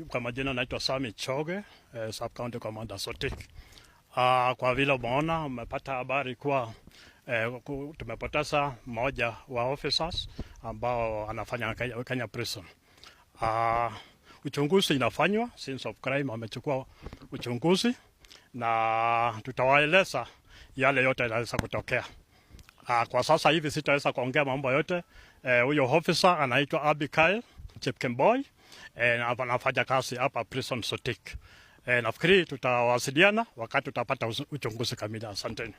Kwa majina naitwa Sami Choge, Sub County Commander Sotik. Kwa vile umeona umepata habari kuwa tumepoteza mmoja wa officers ambao anafanya Kenya Prison. Uchunguzi inafanywa, Scenes of Crime amechukua uchunguzi na tutawaeleza yale yote yanaweza kutokea. Kwa sasa hivi sitaweza kuongea mambo yote. Huyo officer anaitwa Abigail Chepkemboi, anafanya kazi hapa Prison Sotik. Nafikiri tutawasiliana wakati tutapata uchunguzi kamili. Asanteni.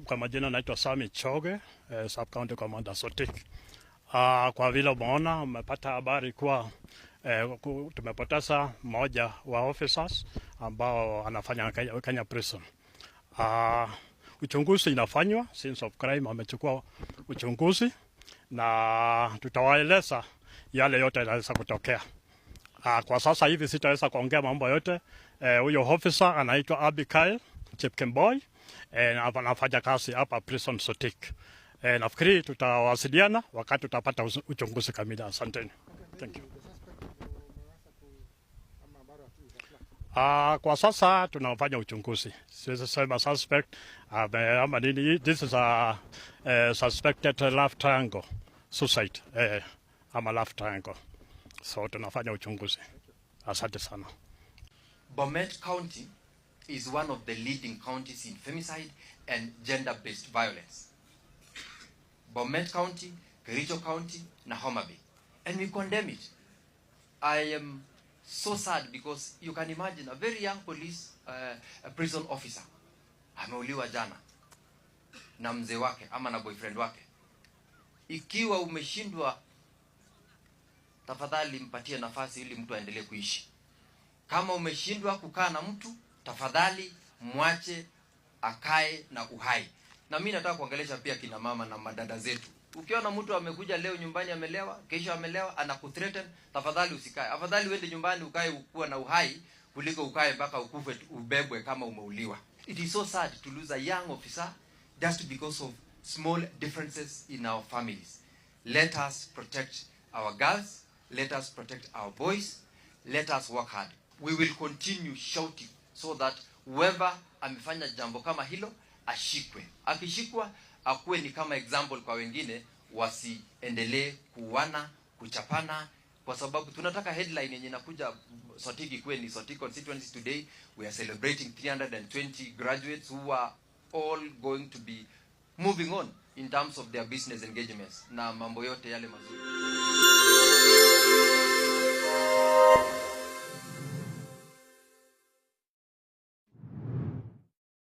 Kwa majina naitwa Sami Choge, Sub County Commander Sotik. Kwa vile umeona umepata habari kuwa tumepoteza mmoja wa officers ambao anafanya Kenya Prison. Uchunguzi inafanywa, Scenes of Crime amechukua uchunguzi na tutawaeleza yale yote yanaweza kutokea. Kwa sasa hivi sitaweza kuongea mambo yote. Huyo officer anaitwa Abigail Chepkemboi, anafanya kazi hapa Prison Sotik. Nafikiri tutawasiliana wakati tutapata uchunguzi kamili. Asanteni. Thank you. Kwa sasa tunafanya uchunguzi. Sema suspect, this is a suspected love triangle suicide, ama love triangle. So tunafanya uchunguzi. Asante sana. Bomet County is one of the leading counties in femicide and gender-based violence. Bomet County, Kericho County, na Homa Bay. And we condemn it. I am so sad because you can imagine a very young police, a prison officer, ameuliwa jana na mzee wake ama na boyfriend wake. Ikiwa umeshindwa, tafadhali mpatie nafasi ili mtu aendelee kuishi. Kama umeshindwa kukaa na mtu, tafadhali mwache akae na uhai. Na mimi nataka kuongelesha pia kina mama na madada zetu. Ukiona mtu amekuja leo nyumbani amelewa, kesho amelewa, anakuthreaten, tafadhali usikae. Afadhali uende nyumbani ukae ukuwa na uhai kuliko ukae mpaka ukufe ubebwe kama umeuliwa. It is so sad to lose a young officer just because of small differences in our families. Let us protect our girls, let us protect our boys, let us work hard. We will continue shouting so that whoever amefanya jambo kama hilo ashikwe. Akishikwa akuwe ni kama example kwa wengine, wasiendelee kuuana, kuchapana, kwa sababu tunataka headline yenye inakuja Sotik ikuwe ni Sotik constituency today we are celebrating 320 graduates who are all going to be moving on in terms of their business engagements na mambo yote yale mazuri.